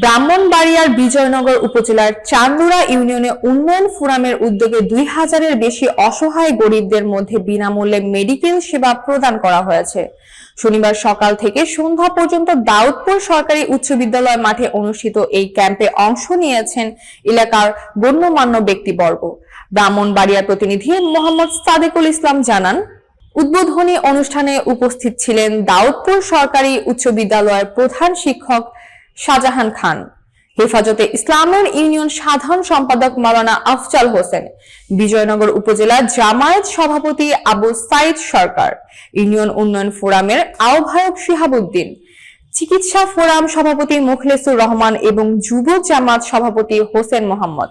ব্রাহ্মণবাড়িয়ার বিজয়নগর উপজেলার চান্দুরা ইউনিয়নে উন্নয়ন ফোরামের উদ্যোগে ২০০০-এর বেশি অসহায় গরিবদের মধ্যে বিনামূল্যে মেডিকেল সেবা প্রদান করা হয়েছে। শনিবার সকাল থেকে সন্ধ্যা পর্যন্ত দাউদপুর সরকারি উচ্চ বিদ্যালয় মাঠে অনুষ্ঠিত এই ক্যাম্পে অংশ নিয়েছেন এলাকার গণ্যমান্য ব্যক্তিবর্গ। ব্রাহ্মণবাড়িয়ার প্রতিনিধি মোহাম্মদ সাদেকুল ইসলাম জানান, উদ্বোধনী অনুষ্ঠানে উপস্থিত ছিলেন দাউদপুর সরকারি উচ্চ বিদ্যালয়ের প্রধান শিক্ষক শাহজাহান খান, হেফাজতে ইসলামের ইউনিয়ন সাধারণ সম্পাদক মাওলানা আফজাল হোসেন, বিজয়নগর উপজেলা জামায়াত সভাপতি আবু সাইদ সরকার, ইউনিয়ন উন্নয়ন ফোরামের আহ্বায়ক শিহাবুদ্দিন, চিকিৎসা ফোরাম সভাপতি মুখলেসুর রহমান এবং যুব জামাত সভাপতি হোসেন মোহাম্মদ।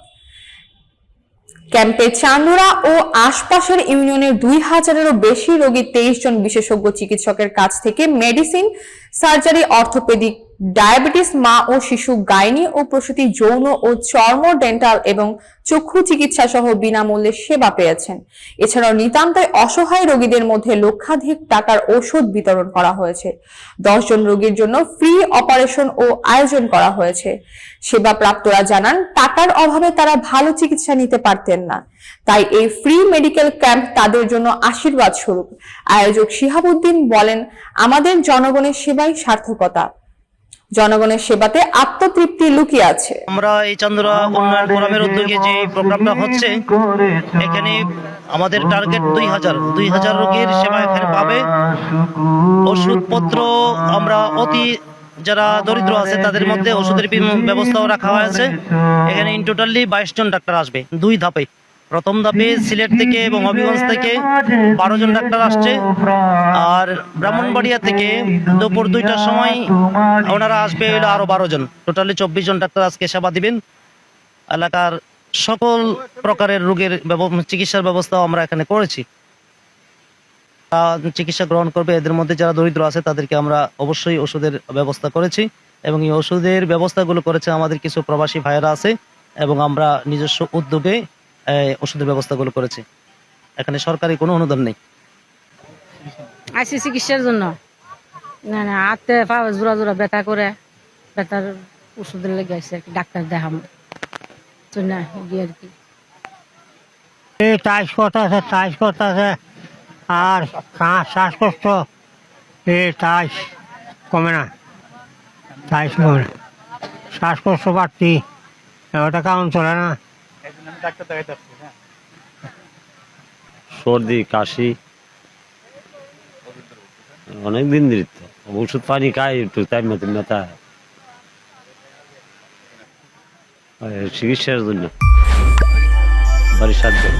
ক্যাম্পে চান্দুরা ও আশপাশের ইউনিয়নের ২০০০-এরও বেশি রোগী ২৩ জন বিশেষজ্ঞ চিকিৎসকের কাছ থেকে মেডিসিন, সার্জারি, অর্থোপেডিক, ডায়াবেটিস, মা ও শিশু, গাইনি ও প্রসূতি, যৌন ও চর্ম, ডেন্টাল এবং চক্ষু চিকিৎসা সহ বিনামূল্যে সেবা পেয়েছেন। এছাড়াও নিতান্তই অসহায় রোগীদের মধ্যে লক্ষাধিক টাকার ওষুধ বিতরণ করা হয়েছে। ১০ জন রোগীর জন্য ফ্রি অপারেশন ও আয়োজন করা হয়েছে। সেবা প্রাপ্তরা জানান, টাকার অভাবে তারা ভালো চিকিৎসা নিতে পারতেন না, তাই এই ফ্রি মেডিকেল ক্যাম্প তাদের জন্য আশীর্বাদ স্বরূপ। আয়োজক শিহাবুদ্দিন বলেন, আমাদের জনগণের সেবাই সার্থকতা, জনগণের সেবাতে আত্মতৃপ্তি লুকিয়ে আছে। আমরা এই চান্দুরা উন্নয়ন ফোরামের উদ্যোগে যে প্রোগ্রামটা হচ্ছে, এখানে আমাদের টার্গেট ২০০০ রোগীর সেবা এখানে পাবে। ওষুধপত্র আমরা যারা দরিদ্র আছে তাদের মধ্যে ওষুধের ব্যবস্থাও রাখা হয়েছে। এখানে ইন টোটালি ২২ জন ডাক্তার আসবে ২ ধাপে। প্রথম ধাপে সিলেট থেকে এবং হবিগঞ্জ থেকে ১২ জন ডাক্তার আসছে, আর ব্রাহ্মণবাড়িয়া থেকে দুপুর ২টার সময় ওনারা আসবে হইলো আরো ১২ জন। টোটালি ২৪ জন ডাক্তার আজকে সেবা দিবেন। এলাকার সকল প্রকারের রোগের চিকিৎসার ব্যবস্থাও আমরা এখানে করেছি। চিকিৎসা গ্রহণ করবে, এদের মধ্যে যারা দরিদ্র আছে তাদেরকে আমরা অবশ্যই ওষুধের ব্যবস্থা করেছি, এবং এই ওষুধের ব্যবস্থাগুলো করেছে আমাদের কিছু প্রবাসী ভাইয়েরা আছে, এবং আমরা নিজস্ব উদ্যোগে ওষুধের ব্যবস্থাগুলো করেছি। এখানে সরকারি কোনো অনুদান নেই। আইসি চিকিৎসার জন্য না হাতে পা জোড়া জোড়া ব্যথা করে, ব্যথার ওষুধের লেগে আসছে আর কি, ডাক্তার দেখাম না গিয়ে আর কি। টাইস করতে আছে আর শ্বাসকষ্ট, টাইস কমে না, শ্বাসকষ্ট বাড়তি, ওটা কারণ চলে না। সর্দি, কাশি, অনেকদিন ধরে ওষুধ পানি খাই, একটু টাইম মতো ব্যথা চিকিৎসার জন্য বাড়ির ৭ জন।